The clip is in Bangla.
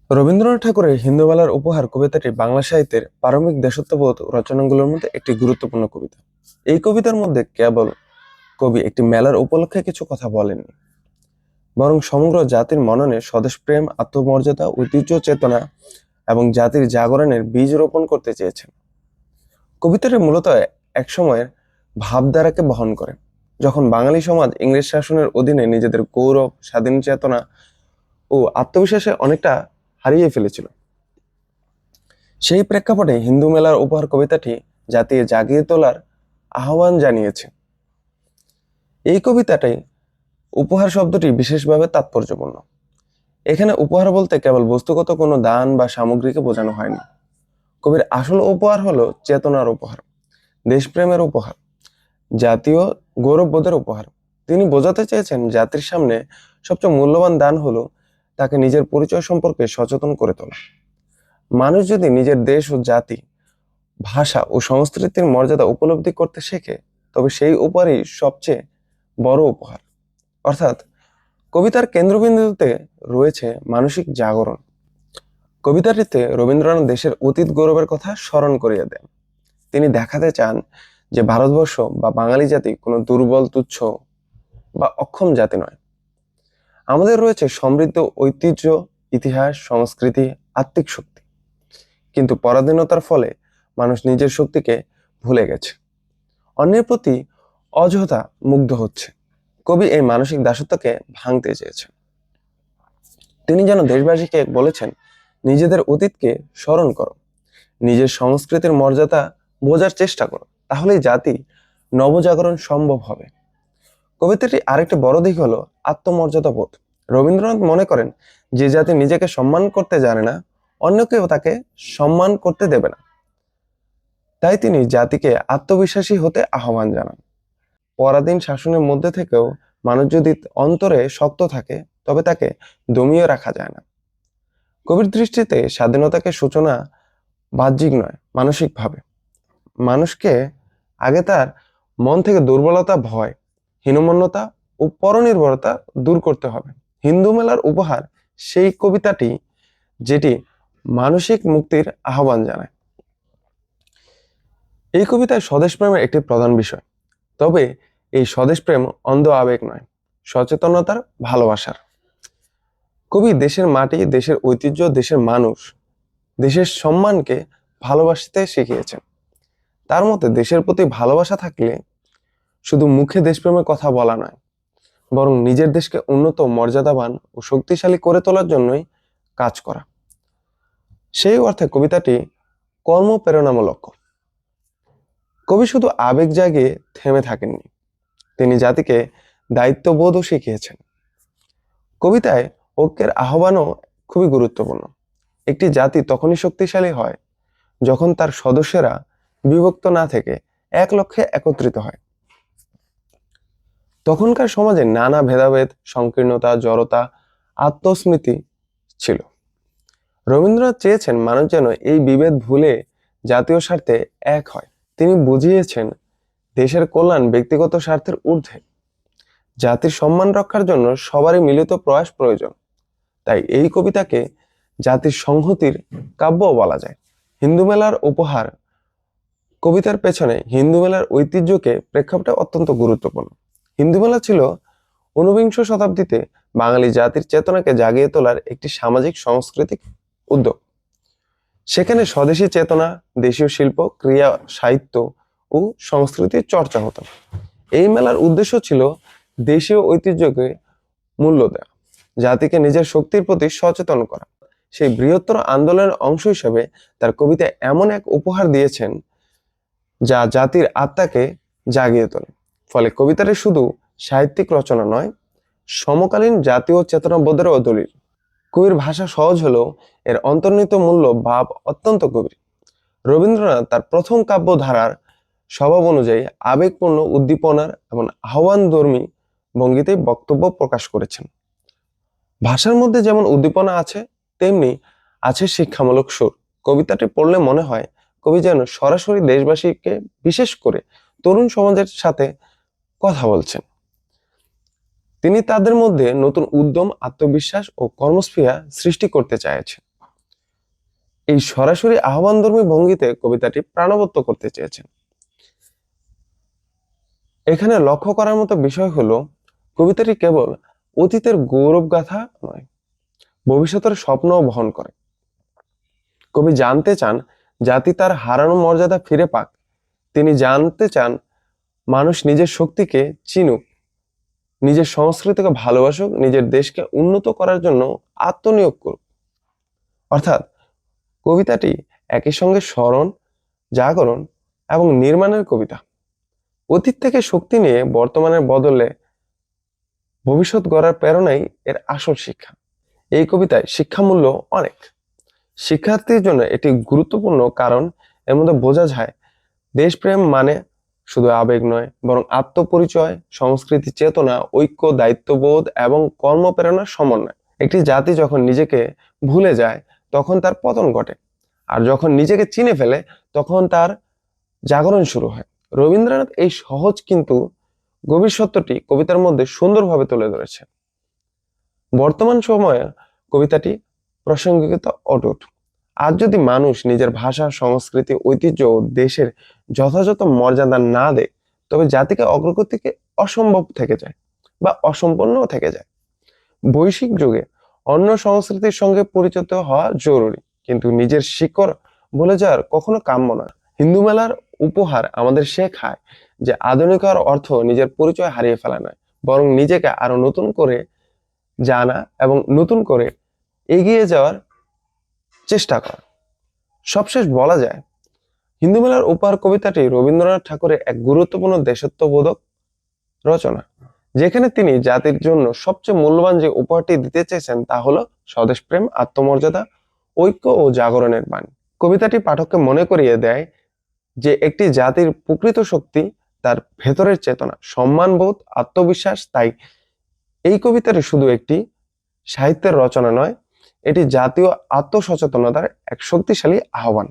রবীন্দ্রনাথ ঠাকুরের হিন্দুমেলার উপহার কবিতাটি বাংলা সাহিত্যের পারমিক দেশাত্মবোধ রচনাগুলোর মধ্যে একটি গুরুত্বপূর্ণ কবিতা। এই কবিতার মধ্যে কেবল কবি একটি মেলার উপলক্ষে কিছু কথা বলেননি, বরং সমগ্র জাতির মননে স্বদেশ প্রেম, আত্মমর্যাদা, ঐতিহ্য চেতনা এবং জাতির জাগরণের বীজ রোপণ করতে চেয়েছেন। কবিতাটি মূলত এক সময়ের ভাবধারাকে বহন করে, যখন বাঙালি সমাজ ইংরেজ শাসনের অধীনে নিজেদের গৌরব, স্বাধীন চেতনা ও আত্মবিশ্বাসে অনেকটা হারিয়ে ফেলেছিল। সেই প্রেক্ষাপটে হিন্দু মেলার উপহার কবিতাটি জাতিকে জাগিয়ে তোলার আহ্বান জানিয়েছে। এই কবিতাটাই উপহার শব্দটি বিশেষভাবে তাৎপর্যপূর্ণ। এখানে উপহার বলতে কেবল বস্তুগত কোনো দান বা সামগ্রীকে বোঝানো হয়নি। কবির আসল উপহার হলো চেতনার উপহার, দেশপ্রেমের উপহার, জাতীয় গৌরববোধের উপহার। তিনি বোঝাতে চেয়েছেন জাতির সামনে সবচেয়ে মূল্যবান দান হলো তাকে নিজের পরিচয় সম্পর্কে সচেতন করে তোলা। মানুষ যদি নিজের দেশ ও জাতি, ভাষা ও সংস্কৃতির মর্যাদা উপলব্ধি করতে শেখে, তবে সেই উপহারই সবচেয়ে বড় উপহার। অর্থাৎ কবিতার কেন্দ্রবিন্দুতে রয়েছে মানসিক জাগরণ। কবিতাটিতে রবীন্দ্রনাথ দেশের অতীত গৌরবের কথা স্মরণ করিয়ে দেন। তিনি দেখাতে চান যে ভারতবর্ষ বা বাঙালি জাতি কোনো দুর্বল, তুচ্ছ বা অক্ষম জাতি নয়। আমাদের রয়েছে সমৃদ্ধ ঐতিহ্য, ইতিহাস, সংস্কৃতি, আত্মিক শক্তি। কিন্তু পরাধীনতার ফলে মানুষ নিজের শক্তিকে ভুলে গেছে, অন্যের প্রতি অযথা মুগ্ধ হচ্ছে। কবি এই মানসিক দাসত্বকে ভাঙতে চেয়েছেন। তিনি যেন দেশবাসীকে বলেছেন, নিজেদের অতীতকে স্মরণ করো, নিজের সংস্কৃতির মর্যাদা বোঝার চেষ্টা করো, তাহলেই জাতি নবজাগরণ সম্ভব হবে। কবিতাটি আরেকটি বড় দিক হলো আত্মমর্যাদা বোধ। রবীন্দ্রনাথ মনে করেন, যে জাতি নিজেকে সম্মান করতে জানে না, অন্য কেউ তাকে সম্মান করতে দেবে না। তাই তিনি জাতিকে আত্মবিশ্বাসী হতে আহ্বান জানান। পরাধীন শাসনের মধ্যে থেকেও মানুষ যদি অন্তরে শক্ত থাকে, তবে তাকে দমিয়ে রাখা যায় না। কবির দৃষ্টিতে স্বাধীনতাকে সূচনা বাহ্যিক নয়, মানসিকভাবে। মানুষকে আগে তার মন থেকে দুর্বলতা, ভয়, হীনমন্যতা ও পরনির্ভরতা দূর করতে হবে। হিন্দু মেলার উপহার সেই কবিতাটি যেটি মানসিক মুক্তির আহ্বান জানায়। এই কবিতায় স্বদেশপ্রেমের একটি প্রধান বিষয়, তবে এই স্বদেশপ্রেম অন্ধ আবেগ নয়, সচেতনতার, ভালোবাসার। কবি দেশের মাটি, দেশের ঐতিহ্য, দেশের মানুষ, দেশের সম্মানকে ভালোবাসতে শিখিয়েছেন। তার মতে দেশের প্রতি ভালোবাসা থাকলে শুধু মুখে দেশপ্রেমের কথা বলা নয়, বরং নিজের দেশকে উন্নত, মর্যাদাবান ও শক্তিশালী করে তোলার জন্যই কাজ করা। সেই অর্থে কবিতাটি কর্মপ্রেরণামূলক। কবি শুধু আবেগ জাগিয়ে থেমে থাকেননি, তিনি জাতিকে দায়িত্ববোধও শিখিয়েছেন। কবিতায় ঐক্যের আহ্বানও খুবই গুরুত্বপূর্ণ। একটি জাতি তখনই শক্তিশালী হয় যখন তার সদস্যরা বিভক্ত না থেকে এক লক্ষ্যে একত্রিত হয়। তখনকার সমাজে নানা ভেদাভেদ, সংকীর্ণতা, জড়তা, আত্মস্মৃতি ছিল। রবীন্দ্রনাথ চেয়েছেন মানুষ যেন এই বিভেদ ভুলে জাতীয় স্বার্থে এক হয়। তিনি বুঝিয়েছেন দেশের কল্যাণ ব্যক্তিগত স্বার্থের ঊর্ধ্বে। জাতির সম্মান রক্ষার জন্য সবারই মিলিত প্রয়াস প্রয়োজন। তাই এই কবিতাকে জাতির সংহতির কাব্য বলা যায়। হিন্দু মেলার উপহার কবিতার পেছনে হিন্দু মেলার ঐতিহ্যকে প্রেক্ষাপটে অত্যন্ত গুরুত্বপূর্ণ। হিন্দু মেলা ছিল ঊনবিংশ শতাব্দীতে বাঙালি জাতির চেতনাকে জাগিয়ে তোলার একটি সামাজিক সাংস্কৃতিক উদ্যোগ। সেখানে স্বদেশী চেতনা, দেশীয় শিল্প, ক্রিয়া, সাহিত্য ও সংস্কৃতির চর্চা হতো। এই মেলার উদ্দেশ্য ছিল দেশীয় ঐতিহ্যকে মূল্য দেওয়া, জাতিকে নিজের শক্তির প্রতি সচেতন করা। সেই বৃহত্তর আন্দোলনের অংশ হিসেবে তার কবিতায় এমন এক উপহার দিয়েছেন যা জাতির আত্মাকে জাগিয়ে তোলে। ফলে কবিতাটি শুধু সাহিত্যিক রচনা নয়, সমকালীন জাতীয় চেতনাবোধেরও দলিল। কবির ভাষা সহজ হলেও এর অন্তর্নিহিত মূল্য ভাব অত্যন্ত গভীর। রবীন্দ্রনাথ তার প্রথম কাব্য ধারার স্বভাব অনুযায়ী আবেগপূর্ণ, উদ্দীপনার এবং আহ্বানধর্মী ভঙ্গিতে বক্তব্য প্রকাশ করেছেন। ভাষার মধ্যে যেমন উদ্দীপনা আছে, তেমনি আছে শিক্ষামূলক সুর। কবিতাটি পড়লে মনে হয় কবি যেন সরাসরি দেশবাসীকে, বিশেষ করে তরুণ সমাজের সাথে কথা বলছেন। তিনি তাদের মধ্যে নতুন উদ্যম, আত্মবিশ্বাস ও কর্মস্পৃহা সৃষ্টি করতে চাইছেন। এই সরাসরি আহ্বানধর্মী ভঙ্গিতে কবিতাটি প্রাণবন্ত করতে চেয়েছেন। এখানে লক্ষ্য করার মতো বিষয় হলো কবিতাটি কেবল অতীতের গৌরব গাথা নয়, ভবিষ্যতের স্বপ্নও বহন করে। কবি জানতে চান জাতি তার হারানো মর্যাদা ফিরে পাক। তিনি জানতে চান মানুষ নিজের শক্তিকে চিনুক, নিজের সংস্কৃতিকে ভালোবাসুক, নিজের দেশকে উন্নত করার জন্য আত্মনিয়োগ করুক। অর্থাৎ কবিতাটি একই সঙ্গে স্মরণ, জাগরণ এবং নির্মাণের কবিতা। অতীত থেকে শক্তি নিয়ে বর্তমানের বদলে ভবিষ্যৎ গড়ার প্রেরণাই এর আসল শিক্ষা। এই কবিতায় শিক্ষামূল্য অনেক। শিক্ষার্থীর জন্য এটি গুরুত্বপূর্ণ কারণ এর মধ্যে বোঝা যায় দেশপ্রেম মানে শুধু আবেগ নয়, বরং আত্মপরিচয়, সংস্কৃতি চেতনা, ঐক্য, দায়িত্ববোধ এবং কর্মপ্রেরণার সমন্বয়। একটি জাতি যখন নিজেকে ভুলে যায় তখন তার পতন ঘটে, আর যখন নিজেকে চিনে ফেলে তখন তার জাগরণ শুরু হয়। রবীন্দ্রনাথ এই সহজ কিন্তু গভীর সত্যটি কবিতার মধ্যে সুন্দরভাবে তুলে ধরেছে। বর্তমান সময়ে কবিতাটি প্রাসঙ্গিকতা অটুট। আজ যদি মানুষ নিজের ভাষা, সংস্কৃতি, ঐতিহ্য ও দেশের যথাযথ মর্যাদা না দেয়, তবে জাতিকে অগ্রগতিকে অসম্ভব থেকে যায় বা অসম্পূর্ণ থেকে যায়। বৈশ্বিক যুগে অন্য সংস্কৃতির সঙ্গে পরিচিত হওয়া জরুরি, কিন্তু নিজের শিকড় ভুলে যাওয়ার কখনো কাম্য নয়। হিন্দু মেলার উপহার আমাদের শেখায় যে আধুনিকতার অর্থ নিজের পরিচয় হারিয়ে ফেলা নয়, বরং নিজেকে আরো নতুন করে জানা এবং নতুন করে এগিয়ে যাওয়ার চেষ্টা করা। সবশেষ বলা যায় হিন্দু মেলার উপহার কবিতাটি রবীন্দ্রনাথ ঠাকুরের এক গুরুত্বপূর্ণ দেশাত্মবোধক রচনা, যেখানে তিনি জাতির জন্য সবচেয়ে মূল্যবান যে উপহারটি দিতে চেয়েছেন তা হলো স্বদেশপ্রেম, আত্মমর্যাদা, ঐক্য ও জাগরণের বাণী। কবিতাটি পাঠককে মনে করিয়ে দেয় যে একটি জাতির প্রকৃত শক্তি তার ভেতরের চেতনা, সম্মানবোধ, আত্মবিশ্বাস। তাই এই কবিতাটি শুধু একটি সাহিত্যের রচনা নয়, এটি জাতীয় আত্মসচেতনতার এক শক্তিশালী আহ্বান।